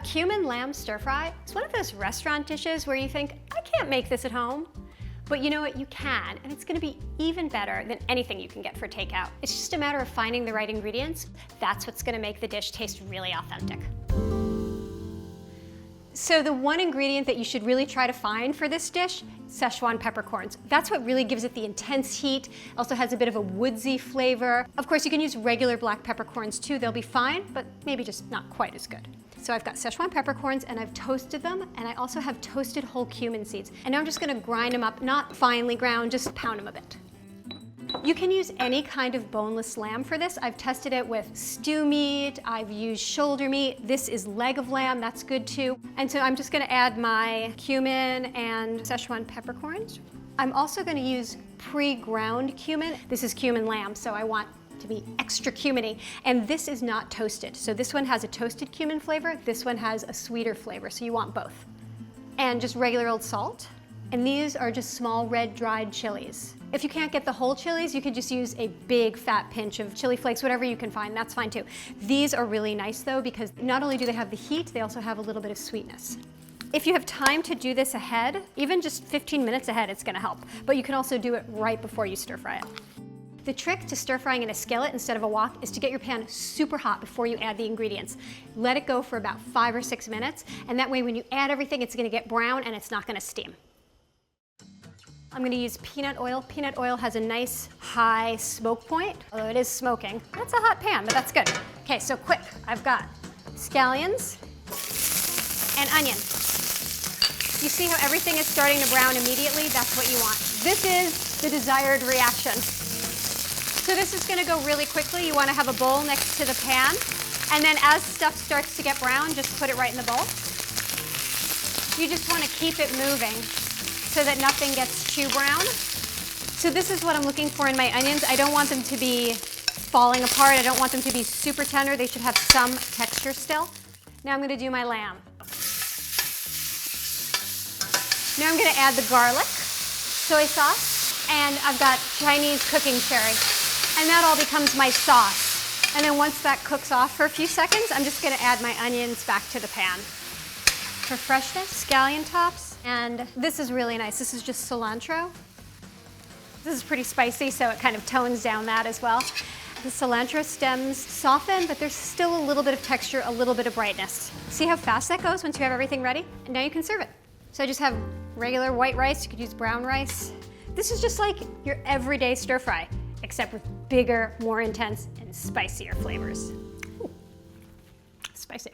cumin lamb stir fry is one of those restaurant dishes where you think, I can't make this at home. But you know what, you can, and it's gonna be even better than anything you can get for takeout. It's just a matter of finding the right ingredients. That's what's gonna make the dish taste really authentic. So the one ingredient that you should really try to find for this dish, Sichuan peppercorns. That's what really gives it the intense heat. Also has a bit of a woodsy flavor. Of course, you can use regular black peppercorns too. They'll be fine, but maybe just not quite as good. So I've got Sichuan peppercorns and I've toasted them, and I also have toasted whole cumin seeds. And now I'm just gonna grind them up, not finely ground, just pound them a bit. You can use any kind of boneless lamb for this. I've tested it with stew meat, I've used shoulder meat. This is leg of lamb, that's good too. And so I'm just gonna add my cumin and Sichuan peppercorns. I'm also gonna use pre-ground cumin. This is cumin lamb, so I want to be extra cuminy. And this is not toasted. So this one has a toasted cumin flavor, this one has a sweeter flavor, so you want both. And just regular old salt. And these are just small red dried chilies. If you can't get the whole chilies, you could just use a big fat pinch of chili flakes, whatever you can find, that's fine too. These are really nice though, because not only do they have the heat, they also have a little bit of sweetness. If you have time to do this ahead, even just 15 minutes ahead, it's gonna help. But you can also do it right before you stir fry it. The trick to stir frying in a skillet instead of a wok is to get your pan super hot before you add the ingredients. Let it go for about 5 or 6 minutes, and that way when you add everything, it's gonna get brown and it's not gonna steam. I'm gonna use peanut oil. Peanut oil has a nice high smoke point, although it is smoking. That's a hot pan, but that's good. Okay, so quick, I've got scallions and onion. You see how everything is starting to brown immediately? That's what you want. This is the desired reaction. So this is gonna go really quickly. You wanna have a bowl next to the pan, and then as stuff starts to get brown, just put it right in the bowl. You just wanna keep it moving so that nothing gets too brown. So this is what I'm looking for in my onions. I don't want them to be falling apart. I don't want them to be super tender. They should have some texture still. Now I'm gonna do my lamb. Now I'm gonna add the garlic, soy sauce, and I've got Chinese cooking cherry. And that all becomes my sauce. And then once that cooks off for a few seconds, I'm just gonna add my onions back to the pan. For freshness, scallion tops. And this is really nice. This is just cilantro. This is pretty spicy, so it kind of tones down that as well. The cilantro stems soften, but there's still a little bit of texture, a little bit of brightness. See how fast that goes once you have everything ready? And now you can serve it. So I just have regular white rice. You could use brown rice. This is just like your everyday stir fry, except with bigger, more intense, and spicier flavors. Ooh, spicy.